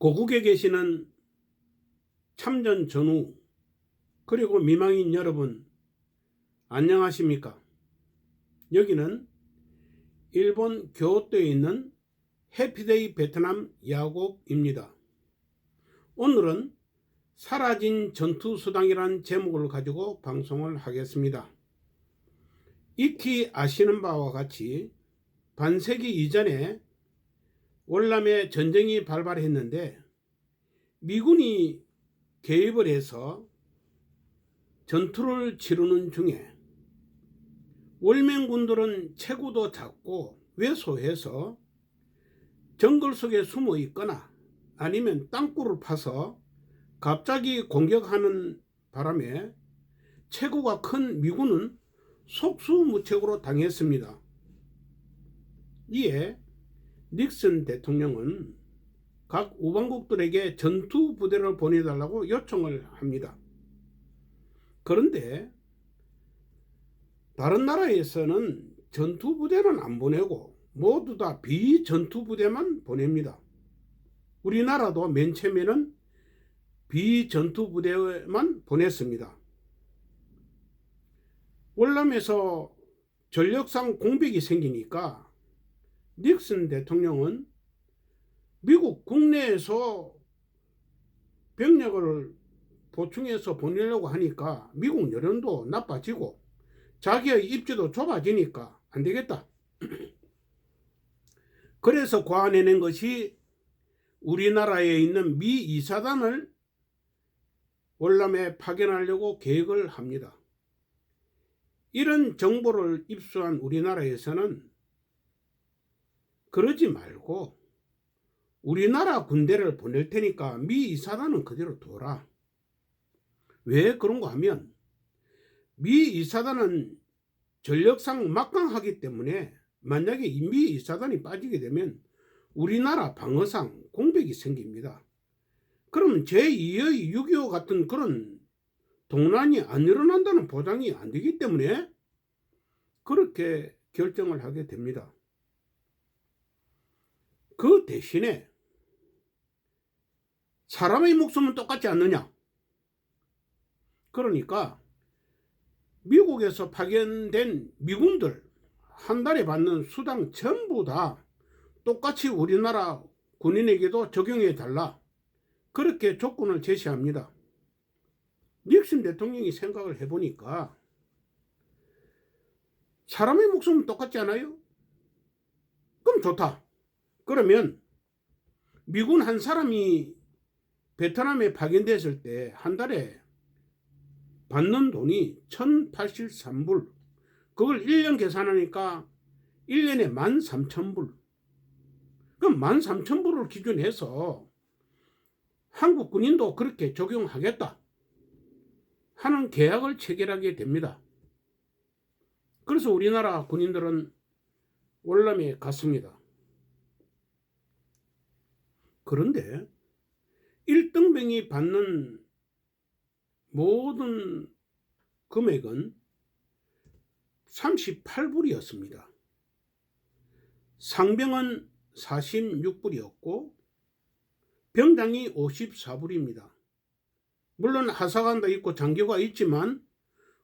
고국에 계시는 참전 전후 그리고 미망인 여러분, 안녕하십니까? 여기는 일본 교토에 있는 해피데이 베트남 야곱입니다. 오늘은 사라진 전투수당이라는 제목을 가지고 방송을 하겠습니다. 익히 아시는 바와 같이 반세기 이전에 월남에 전쟁이 발발했는데 미군이 개입을 해서 전투를 치르는 중에 월맹군들은 체구도 작고 왜소해서 정글 속에 숨어 있거나 아니면 땅굴을 파서 갑자기 공격하는 바람에 체구가 큰 미군은 속수무책으로 당했습니다. 이에 닉슨 대통령은 각 우방국들에게 전투 부대를 보내달라고 요청을 합니다. 그런데 다른 나라에서는 전투 부대는 안 보내고 모두 다 비전투 부대만 보냅니다. 우리나라도 맨 처음에는 비전투 부대만 보냈습니다. 월남에서 전력상 공백이 생기니까 닉슨 대통령은 미국 국내에서 병력을 보충해서 보내려고 하니까 미국 여론도 나빠지고 자기의 입지도 좁아지니까 안 되겠다. 그래서 고안해낸 것이 우리나라에 있는 미 이사단을 월남에 파견하려고 계획을 합니다. 이런 정보를 입수한 우리나라에서는 그러지 말고 우리나라 군대를 보낼 테니까 미 이사단은 그대로 둬라. 왜 그런가 하면 미 이사단은 전력상 막강하기 때문에 만약에 미 이사단이 빠지게 되면 우리나라 방어상 공백이 생깁니다. 그럼 제2의 6.25 같은 그런 동란이 안 일어난다는 보장이 안 되기 때문에 그렇게 결정을 하게 됩니다. 그 대신에 사람의 목숨은 똑같지 않느냐? 그러니까 미국에서 파견된 미군들 한 달에 받는 수당 전부 다 똑같이 우리나라 군인에게도 적용해 달라. 그렇게 조건을 제시합니다. 닉슨 대통령이 생각을 해보니까 사람의 목숨은 똑같지 않아요? 그럼 좋다. 그러면 미군 한 사람이 베트남에 파견됐을 때 한 달에 받는 돈이 1083불. 그걸 1년 계산하니까 1년에 13,000불. 그럼 13,000불을 기준해서 한국 군인도 그렇게 적용하겠다 하는 계약을 체결하게 됩니다. 그래서 우리나라 군인들은 월남에 갔습니다. 그런데 1등병이 받는 모든 금액은 38불이었습니다. 상병은 46불이었고 병장이 54불입니다. 물론 하사관도 있고 장교가 있지만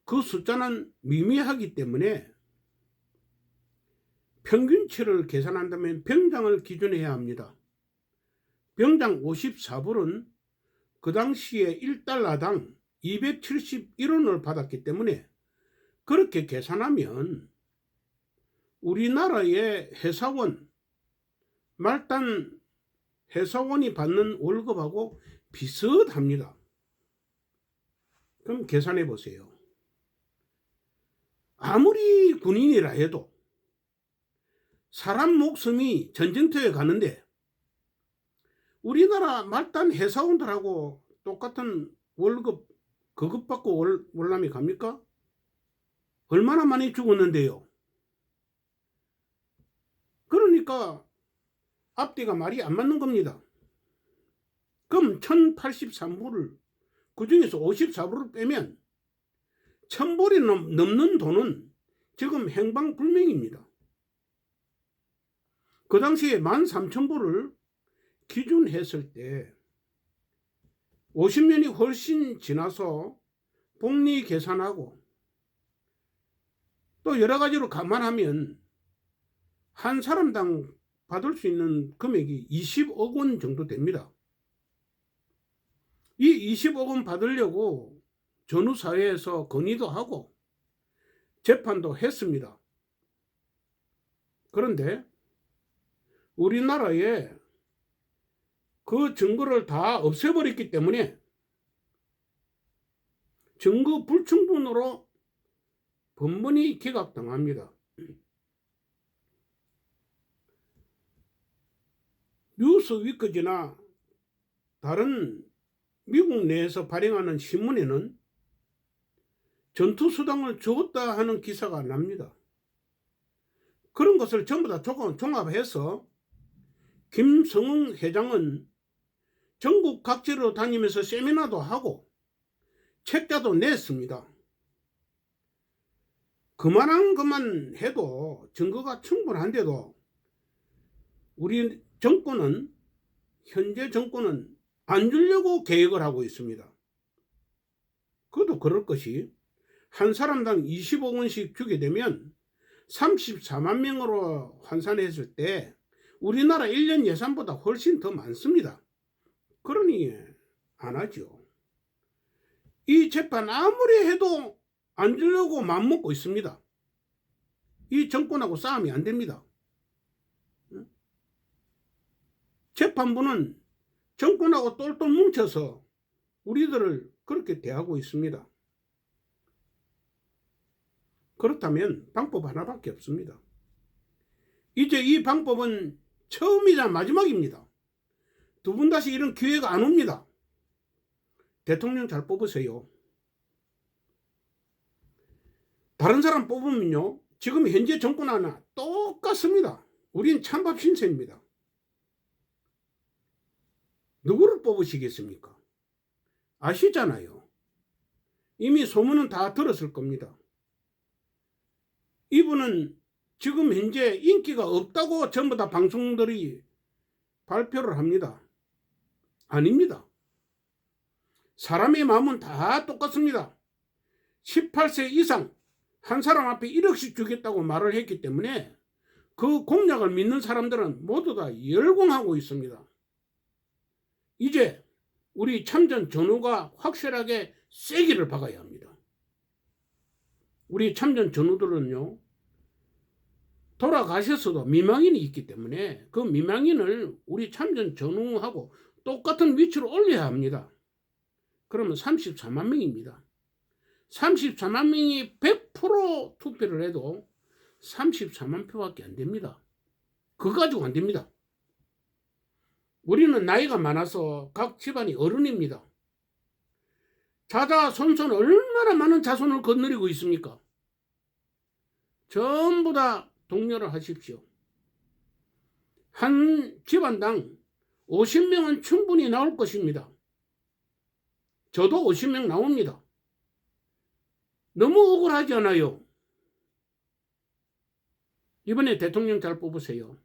그 숫자는 미미하기 때문에 평균치를 계산한다면 병장을 기준해야 합니다. 병장 54불은 그 당시에 1달러당 271원을 받았기 때문에 그렇게 계산하면 우리나라의 회사원, 말단 회사원이 받는 월급하고 비슷합니다. 그럼 계산해 보세요. 아무리 군인이라 해도 사람 목숨이 전쟁터에 가는데 우리나라 말단 회사원들하고 똑같은 월급 그것 받고 월남이 갑니까? 얼마나 많이 죽었는데요. 그러니까 앞뒤가 말이 안 맞는 겁니다. 그럼 1083불을 그중에서 54불을 빼면 1000불이 넘는 돈은 지금 행방불명입니다. 그 당시에 13,000불을 기준했을 때 50년이 훨씬 지나서 복리 계산하고 또 여러 가지로 감안하면 한 사람당 받을 수 있는 금액이 20억 원 정도 됩니다. 이 20억 원 받으려고 전후사회에서 건의도 하고 재판도 했습니다. 그런데 우리나라에 그 증거를 다 없애버렸기 때문에 증거 불충분으로 번번이 기각당합니다. 뉴스위크지나 다른 미국 내에서 발행하는 신문에는 전투수당을 주었다 하는 기사가 납니다. 그런 것을 전부 다 종합해서 김성웅 회장은 전국 각지로 다니면서 세미나도 하고 책자도 냈습니다. 그만한 것만 해도 증거가 충분한데도 우리 정권은, 현재 정권은 안 주려고 계획을 하고 있습니다. 그것도 그럴 것이 한 사람당 20억 원씩 주게 되면 34만 명으로 환산했을 때 우리나라 1년 예산보다 훨씬 더 많습니다. 그러니 안 하죠. 이 재판 아무리 해도 안 주려고 맘먹고 있습니다. 이 정권하고 싸움이 안 됩니다. 재판부는 정권하고 똘똘 뭉쳐서 우리들을 그렇게 대하고 있습니다. 그렇다면 방법 하나밖에 없습니다. 이제 이 방법은 처음이자 마지막입니다. 두 분 다시 이런 기회가 안 옵니다. 대통령 잘 뽑으세요. 다른 사람 뽑으면요, 지금 현재 정권 하나 똑같습니다. 우린 찬밥 신세입니다. 누구를 뽑으시겠습니까? 아시잖아요. 이미 소문은 다 들었을 겁니다. 이분은 지금 현재 인기가 없다고 전부 다 방송들이 발표를 합니다. 아닙니다. 사람의 마음은 다 똑같습니다. 18세 이상 한 사람 앞에 1억씩 주겠다고 말을 했기 때문에 그 공약을 믿는 사람들은 모두 다 열광하고 있습니다. 이제 우리 참전 전우가 확실하게 세기를 박아야 합니다. 우리 참전 전우들은요, 돌아가셨어도 미망인이 있기 때문에 그 미망인을 우리 참전 전우하고 똑같은 위치로 올려야 합니다. 그러면 34만 명입니다. 34만 명이 100% 투표를 해도 34만 표밖에 안 됩니다. 그거 가지고 안 됩니다. 우리는 나이가 많아서 각 집안이 어른입니다. 자자손손 얼마나 많은 자손을 거느리고 있습니까? 전부 다 독려를 하십시오. 한 집안당 50명은 충분히 나올 것입니다. 저도 50명 나옵니다. 너무 억울하지 않아요? 이번에 대통령 잘 뽑으세요.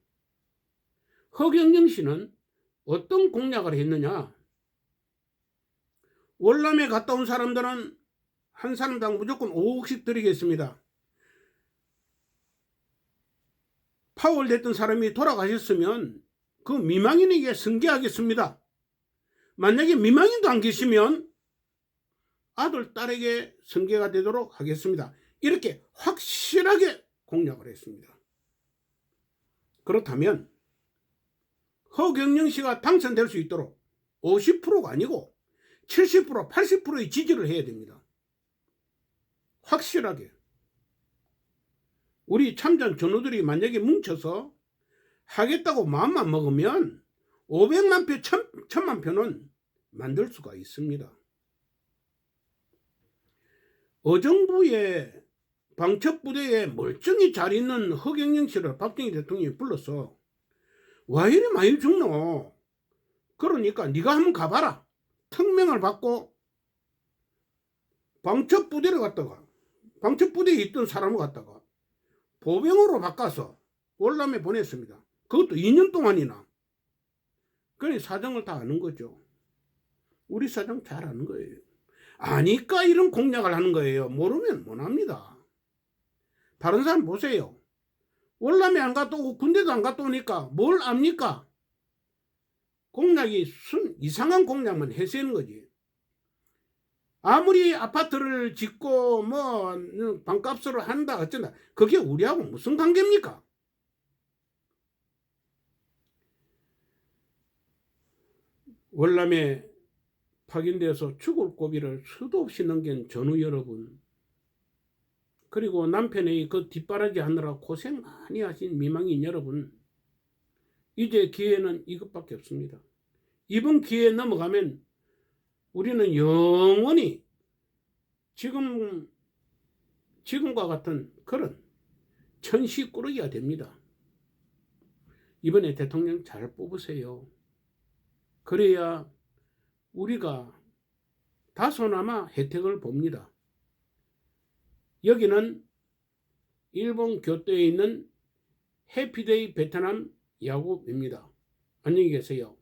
허경영 씨는 어떤 공약을 했느냐? 월남에 갔다 온 사람들은 한 사람당 무조건 5억씩 드리겠습니다. 파월 됐던 사람이 돌아가셨으면 그 미망인에게 승계하겠습니다. 만약에 미망인도 안 계시면 아들, 딸에게 승계가 되도록 하겠습니다. 이렇게 확실하게 공약을 했습니다. 그렇다면 허경영 씨가 당선될 수 있도록 50%가 아니고 70%, 80%의 지지를 해야 됩니다. 확실하게. 우리 참전 전우들이 만약에 뭉쳐서 하겠다고 마음만 먹으면 500만 표, 1000만 표는 만들 수가 있습니다. 어정부의 방첩부대에 멀쩡히 잘 있는 허경영 씨를 박정희 대통령이 불러서 와 이리 많이 죽노? 그러니까 네가 한번 가봐라. 특명을 받고 방첩부대를 갔다가 방첩부대에 있던 사람을 갖다가 보병으로 바꿔서 월남에 보냈습니다. 그것도 2년 동안이나. 그래 사정을 다 아는 거죠. 우리 사정 잘 아는 거예요. 아니까 이런 공약을 하는 거예요. 모르면 못합니다. 다른 사람 보세요. 월남에 안 갔다 오고 군대도 안 갔다 오니까 뭘 압니까? 공약이 이상한 공약만 해세는 거지. 아무리 아파트를 짓고 뭐 방값으로 한다 어쩐다 그게 우리하고 무슨 관계입니까? 월남에 파견돼서 죽을 고비를 수도 없이 넘긴 전우 여러분, 그리고 남편의 그 뒷바라지 하느라 고생 많이 하신 미망인 여러분, 이제 기회는 이것밖에 없습니다. 이번 기회에 넘어가면 우리는 영원히 지금과 같은 그런 천시꾸러기가 됩니다. 이번에 대통령 잘 뽑으세요. 그래야 우리가 다소나마 혜택을 봅니다. 여기는 일본 교토에 있는 해피데이 베트남 야구입니다. 안녕히 계세요.